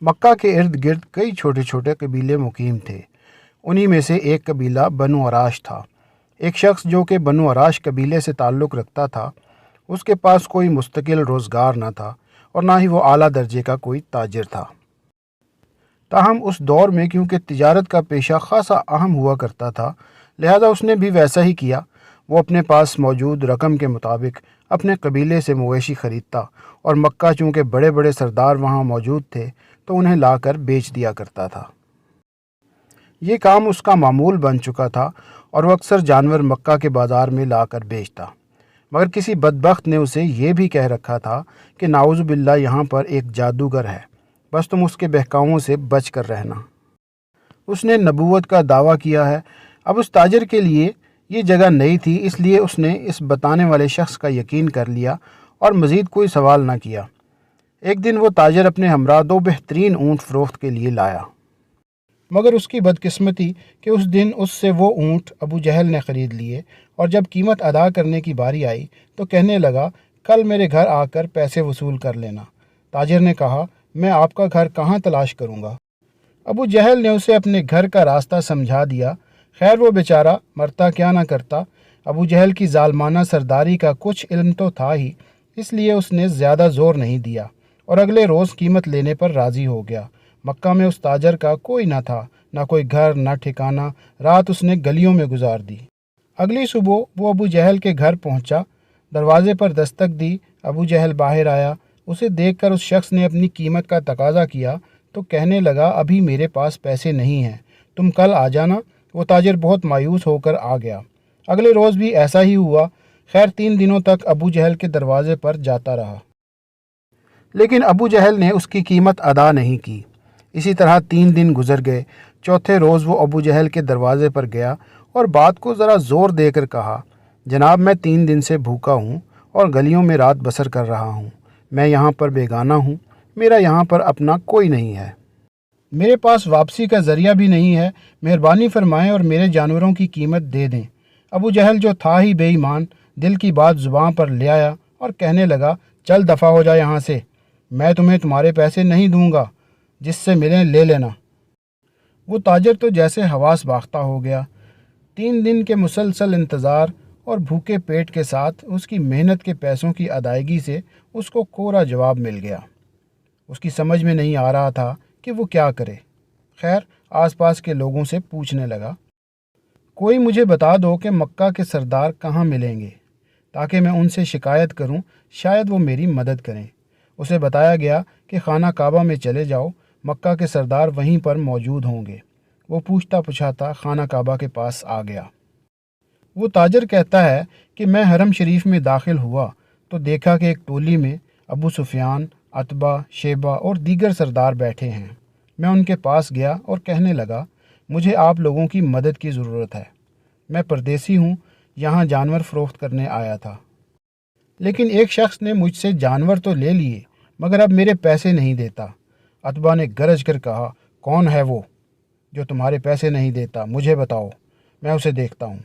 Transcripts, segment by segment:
مکہ کے ارد گرد کئی چھوٹے چھوٹے قبیلے مقیم تھے۔ انہی میں سے ایک قبیلہ بنو عراش تھا۔ ایک شخص جو کہ بنو عراش قبیلے سے تعلق رکھتا تھا، اس کے پاس کوئی مستقل روزگار نہ تھا اور نہ ہی وہ اعلیٰ درجے کا کوئی تاجر تھا۔ تاہم اس دور میں کیونکہ تجارت کا پیشہ خاصا اہم ہوا کرتا تھا، لہذا اس نے بھی ویسا ہی کیا۔ وہ اپنے پاس موجود رقم کے مطابق اپنے قبیلے سے مویشی خریدتا اور مکہ چونکہ بڑے بڑے سردار وہاں موجود تھے تو انہیں لا کر بیچ دیا کرتا تھا۔ یہ کام اس کا معمول بن چکا تھا اور وہ اکثر جانور مکہ کے بازار میں لا کر بیچتا، مگر کسی بدبخت نے اسے یہ بھی کہہ رکھا تھا کہ نعوذ باللہ یہاں پر ایک جادوگر ہے، بس تم اس کے بہکاووں سے بچ کر رہنا۔ اس نے نبوت کا دعویٰ کیا ہے۔ اب اس تاجر کے لیے یہ جگہ نئی تھی، اس لیے اس نے اس بتانے والے شخص کا یقین کر لیا اور مزید کوئی سوال نہ کیا۔ ایک دن وہ تاجر اپنے ہمراہ 2 بہترین اونٹ فروخت کے لیے لایا، مگر اس کی بدقسمتی کہ اس دن اس سے وہ اونٹ ابو جہل نے خرید لیے، اور جب قیمت ادا کرنے کی باری آئی تو کہنے لگا کل میرے گھر آ کر پیسے وصول کر لینا۔ تاجر نے کہا میں آپ کا گھر کہاں تلاش کروں گا؟ ابو جہل نے اسے اپنے گھر کا راستہ سمجھا دیا۔ خیر وہ بیچارہ مرتا کیا نہ کرتا۔ ابو جہل کی ظالمانہ سرداری کا کچھ علم تو تھا ہی، اس لیے اس نے زیادہ زور نہیں دیا اور اگلے روز قیمت لینے پر راضی ہو گیا۔ مکہ میں اس تاجر کا کوئی نہ تھا، نہ کوئی گھر نہ ٹھکانہ۔ رات اس نے گلیوں میں گزار دی۔ اگلی صبح وہ ابو جہل کے گھر پہنچا، دروازے پر دستک دی۔ ابو جہل باہر آیا۔ اسے دیکھ کر اس شخص نے اپنی قیمت کا تقاضا کیا تو کہنے لگا ابھی میرے پاس پیسے نہیں ہیں، تم کل آ جانا۔ وہ تاجر بہت مایوس ہو کر آ گیا۔ اگلے روز بھی ایسا ہی ہوا۔ خیر 3 دنوں تک ابو جہل کے دروازے پر جاتا رہا، لیکن ابو جہل نے اس کی قیمت ادا نہیں کی۔ اسی طرح 3 دن گزر گئے۔ چوتھے روز وہ ابو جہل کے دروازے پر گیا اور بات کو ذرا زور دے کر کہا جناب میں 3 دن سے بھوکا ہوں اور گلیوں میں رات بسر کر رہا ہوں۔ میں یہاں پر بیگانہ ہوں، میرا یہاں پر اپنا کوئی نہیں ہے، میرے پاس واپسی کا ذریعہ بھی نہیں ہے، مہربانی فرمائیں اور میرے جانوروں کی قیمت دے دیں۔ ابو جہل جو تھا ہی بے ایمان، دل کی بات زباں پر لے آیا اور کہنے لگا چل دفع ہو جا یہاں سے، میں تمہیں تمہارے پیسے نہیں دوں گا، جس سے ملیں لے لینا۔ وہ تاجر تو جیسے حواس باختہ ہو گیا۔ 3 دن کے مسلسل انتظار اور بھوکے پیٹ کے ساتھ اس کی محنت کے پیسوں کی ادائیگی سے اس کو کوڑا جواب مل گیا۔ اس کی سمجھ میں نہیں آ رہا تھا کہ وہ کیا کرے۔ خیر آس پاس کے لوگوں سے پوچھنے لگا کوئی مجھے بتا دو کہ مکہ کے سردار کہاں ملیں گے تاکہ میں ان سے شکایت کروں، شاید وہ میری مدد کریں۔ اسے بتایا گیا کہ خانہ کعبہ میں چلے جاؤ، مکہ کے سردار وہیں پر موجود ہوں گے۔ وہ پوچھتا پچھاتا خانہ کعبہ کے پاس آ گیا۔ وہ تاجر کہتا ہے کہ میں حرم شریف میں داخل ہوا تو دیکھا کہ ایک ٹولی میں ابو سفیان، عتبہ، شیبہ اور دیگر سردار بیٹھے ہیں۔ میں ان کے پاس گیا اور کہنے لگا مجھے آپ لوگوں کی مدد کی ضرورت ہے، میں پردیسی ہوں، یہاں جانور فروخت کرنے آیا تھا، لیکن ایک شخص نے مجھ سے جانور تو لے لیے مگر اب میرے پیسے نہیں دیتا۔ عتبہ نے گرج کر کہا کون ہے وہ جو تمہارے پیسے نہیں دیتا؟ مجھے بتاؤ، میں اسے دیکھتا ہوں۔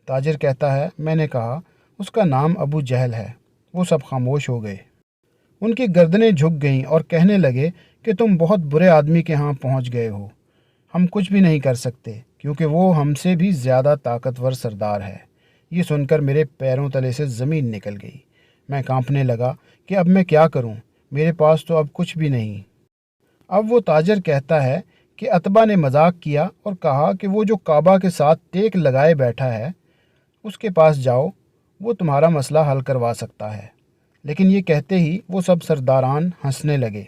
تاجر کہتا ہے میں نے کہا اس کا نام ابو جہل ہے۔ وہ سب خاموش ہو گئے۔ ان کی گردنیں جھک گئیں اور کہنے لگے کہ تم بہت برے آدمی کے ہاں پہنچ گئے ہو، ہم کچھ بھی نہیں کر سکتے کیونکہ وہ ہم سے بھی زیادہ طاقتور سردار ہے۔ یہ سن کر میرے پیروں تلے سے زمین نکل گئی۔ میں کانپنے لگا کہ اب میں کیا کروں، میرے پاس تو اب کچھ بھی نہیں۔ اب وہ تاجر کہتا ہے کہ عتبہ نے مذاق کیا اور کہا کہ وہ جو کعبہ کے ساتھ ٹیک لگائے بیٹھا ہے اس کے پاس جاؤ، وہ تمہارا مسئلہ حل کروا سکتا ہے۔ لیکن یہ کہتے ہی وہ سب سرداران ہنسنے لگے۔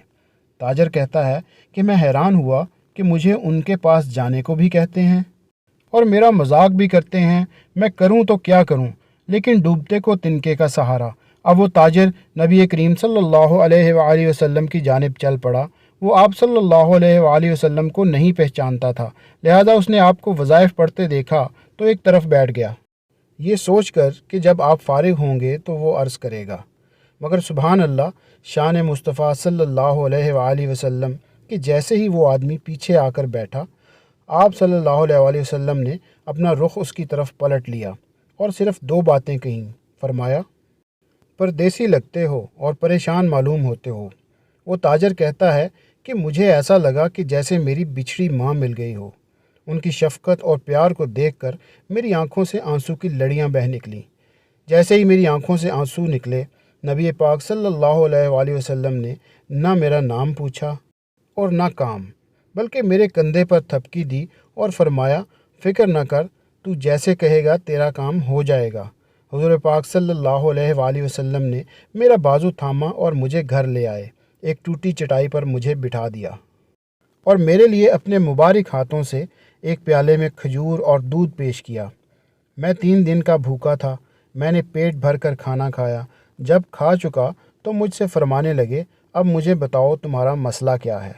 تاجر کہتا ہے کہ میں حیران ہوا کہ مجھے ان کے پاس جانے کو بھی کہتے ہیں اور میرا مذاق بھی کرتے ہیں، میں کروں تو کیا کروں، لیکن ڈوبتے کو تنکے کا سہارا۔ اب وہ تاجر نبی کریم صلی اللہ علیہ وآلہ وسلم کی جانب چل پڑا۔ وہ آپ صلی اللہ علیہ وآلہ وسلم کو نہیں پہچانتا تھا، لہذا اس نے آپ کو وظائف پڑھتے دیکھا تو ایک طرف بیٹھ گیا، یہ سوچ کر کہ جب آپ فارغ ہوں گے تو وہ عرض کرے گا۔ مگر سبحان اللہ، شان مصطفیٰ صلی اللہ علیہ وآلہ وسلم کہ جیسے ہی وہ آدمی پیچھے آ کر بیٹھا، آپ صلی اللہ علیہ وآلہ وسلم نے اپنا رخ اس کی طرف پلٹ لیا اور صرف 2 باتیں کہیں۔ فرمایا پردیسی لگتے ہو اور پریشان معلوم ہوتے ہو۔ وہ تاجر کہتا ہے کہ مجھے ایسا لگا کہ جیسے میری بچھڑی ماں مل گئی ہو۔ ان کی شفقت اور پیار کو دیکھ کر میری آنکھوں سے آنسو کی لڑیاں بہہ نکلیں۔ جیسے ہی میری آنکھوں سے آنسو نکلے، نبی پاک صلی اللہ علیہ وآلہ وسلم نے نہ میرا نام پوچھا اور نہ کام، بلکہ میرے کندھے پر تھپکی دی اور فرمایا، فکر نہ کر، تو جیسے کہے گا تیرا کام ہو جائے گا۔ حضور پاک صلی اللہ علیہ وآلہ وسلم نے میرا بازو تھاما اور مجھے گھر لے آئے، ایک ٹوٹی چٹائی پر مجھے بٹھا دیا اور میرے لیے اپنے مبارک ہاتھوں سے ایک پیالے میں کھجور اور دودھ پیش کیا۔ میں 3 دن کا بھوکا تھا۔ میں نے پیٹ بھر کر کھانا کھایا۔ جب کھا چکا تو مجھ سے فرمانے لگے، اب مجھے بتاؤ تمہارا مسئلہ کیا ہے۔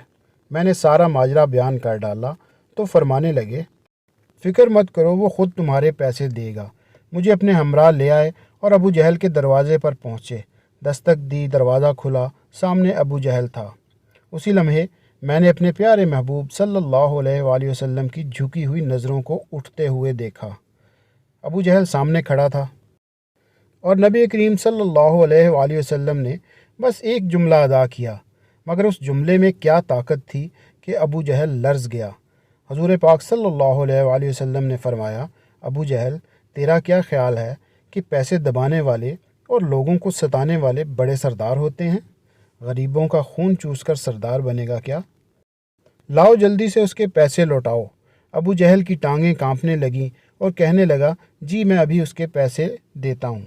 میں نے سارا ماجرا بیان کر ڈالا تو فرمانے لگے، فکر مت کرو، وہ خود تمہارے پیسے دے گا۔ مجھے اپنے ہمراہ لے آئے اور ابو جہل کے دروازے پر پہنچے۔ دستک دی، دروازہ کھلا، سامنے ابو جہل تھا۔ اسی لمحے میں نے اپنے پیارے محبوب صلی اللہ علیہ وآلہ وسلم کی جھکی ہوئی نظروں کو اٹھتے ہوئے دیکھا۔ ابو جہل سامنے کھڑا تھا اور نبی کریم صلی اللہ علیہ وآلہ وسلم نے بس ایک جملہ ادا کیا، مگر اس جملے میں کیا طاقت تھی کہ ابو جہل لرز گیا۔ حضور پاک صلی اللہ علیہ وآلہ وسلم نے فرمایا، ابو جہل، تیرا کیا خیال ہے کہ پیسے دبانے والے اور لوگوں کو ستانے والے بڑے سردار ہوتے ہیں؟ غریبوں کا خون چوس کر سردار بنے گا کیا؟ لاؤ جلدی سے اس کے پیسے لوٹاؤ۔ ابو جہل کی ٹانگیں کانپنے لگیں اور کہنے لگا، جی میں ابھی اس کے پیسے دیتا ہوں۔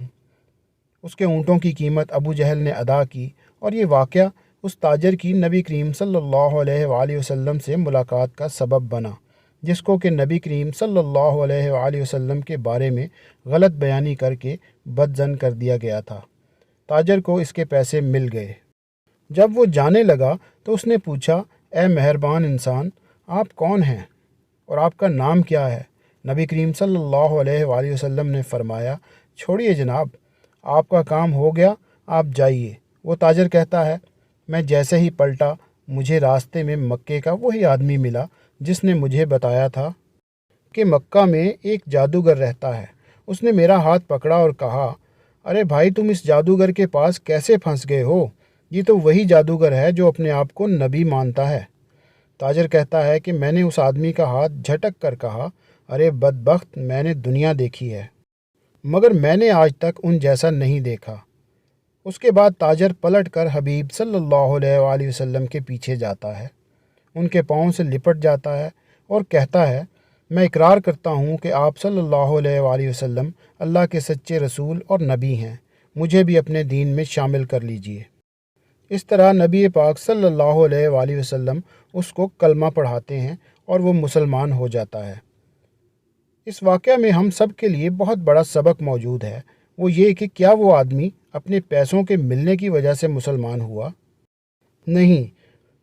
اس کے اونٹوں کی قیمت ابو جہل نے ادا کی اور یہ واقعہ اس تاجر کی نبی کریم صلی اللہ علیہ وآلہ وسلم سے ملاقات کا سبب بنا، جس کو کہ نبی کریم صلی اللہ علیہ وآلہ وسلم کے بارے میں غلط بیانی کر کے بدظن کر دیا گیا تھا۔ تاجر کو اس کے پیسے مل گئے۔ جب وہ جانے لگا تو اس نے پوچھا، اے مہربان انسان، آپ کون ہیں اور آپ کا نام کیا ہے؟ نبی کریم صلی اللہ علیہ وآلہ وسلم نے فرمایا، چھوڑیے جناب، آپ کا کام ہو گیا، آپ جائیے۔ وہ تاجر کہتا ہے، میں جیسے ہی پلٹا مجھے راستے میں مکے کا وہی آدمی ملا جس نے مجھے بتایا تھا کہ مکہ میں ایک جادوگر رہتا ہے۔ اس نے میرا ہاتھ پکڑا اور کہا، ارے بھائی، تم اس جادوگر کے پاس کیسے پھنس گئے ہو؟ یہ تو وہی جادوگر ہے جو اپنے آپ کو نبی مانتا ہے۔ تاجر کہتا ہے کہ میں نے اس آدمی کا ہاتھ جھٹک کر کہا، ارے بدبخت، میں نے دنیا دیکھی ہے مگر میں نے آج تک ان جیسا نہیں دیکھا۔ اس کے بعد تاجر پلٹ کر حبیب صلی اللہ علیہ وآلہ وسلم کے پیچھے جاتا ہے، ان کے پاؤں سے لپٹ جاتا ہے اور کہتا ہے، میں اقرار کرتا ہوں کہ آپ صلی اللہ علیہ وآلہ وسلم اللہ کے سچے رسول اور نبی ہیں، مجھے بھی اپنے دین میں شامل کر لیجئے۔ اس طرح نبی پاک صلی اللہ علیہ وآلہ وسلم اس کو کلمہ پڑھاتے ہیں اور وہ مسلمان ہو جاتا ہے۔ اس واقعہ میں ہم سب کے لیے بہت بڑا سبق موجود ہے، وہ یہ کہ کیا وہ آدمی اپنے پیسوں کے ملنے کی وجہ سے مسلمان ہوا؟ نہیں،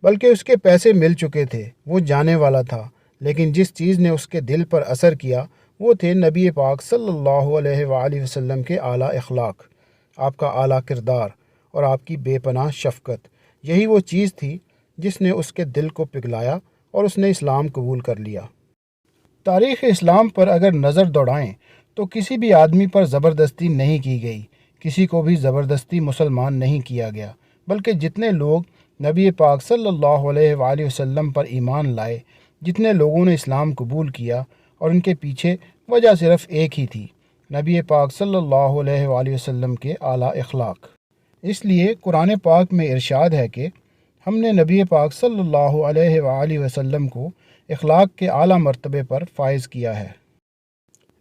بلکہ اس کے پیسے مل چکے تھے، وہ جانے والا تھا، لیکن جس چیز نے اس کے دل پر اثر کیا وہ تھے نبی پاک صلی اللہ علیہ وآلہ وسلم کے اعلیٰ اخلاق، آپ کا اعلیٰ کردار اور آپ کی بے پناہ شفقت۔ یہی وہ چیز تھی جس نے اس کے دل کو پگھلایا اور اس نے اسلام قبول کر لیا۔ تاریخ اسلام پر اگر نظر دوڑائیں تو کسی بھی آدمی پر زبردستی نہیں کی گئی، کسی کو بھی زبردستی مسلمان نہیں کیا گیا، بلکہ جتنے لوگ نبی پاک صلی اللہ علیہ وآلہ وسلم پر ایمان لائے، جتنے لوگوں نے اسلام قبول کیا، اور ان کے پیچھے وجہ صرف ایک ہی تھی، نبی پاک صلی اللہ علیہ وآلہ وسلم کے اعلیٰ اخلاق۔ اس لیے قرآن پاک میں ارشاد ہے کہ ہم نے نبی پاک صلی اللہ علیہ وآلہ وسلم کو اخلاق کے اعلیٰ مرتبے پر فائز کیا ہے۔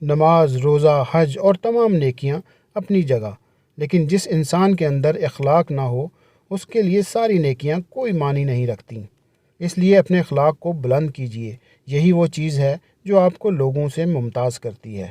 نماز، روزہ، حج اور تمام نیکیاں اپنی جگہ، لیکن جس انسان کے اندر اخلاق نہ ہو اس کے لیے ساری نیکیاں کوئی معنی نہیں رکھتیں۔ اس لیے اپنے اخلاق کو بلند کیجیے، یہی وہ چیز ہے جو آپ کو لوگوں سے ممتاز کرتی ہے۔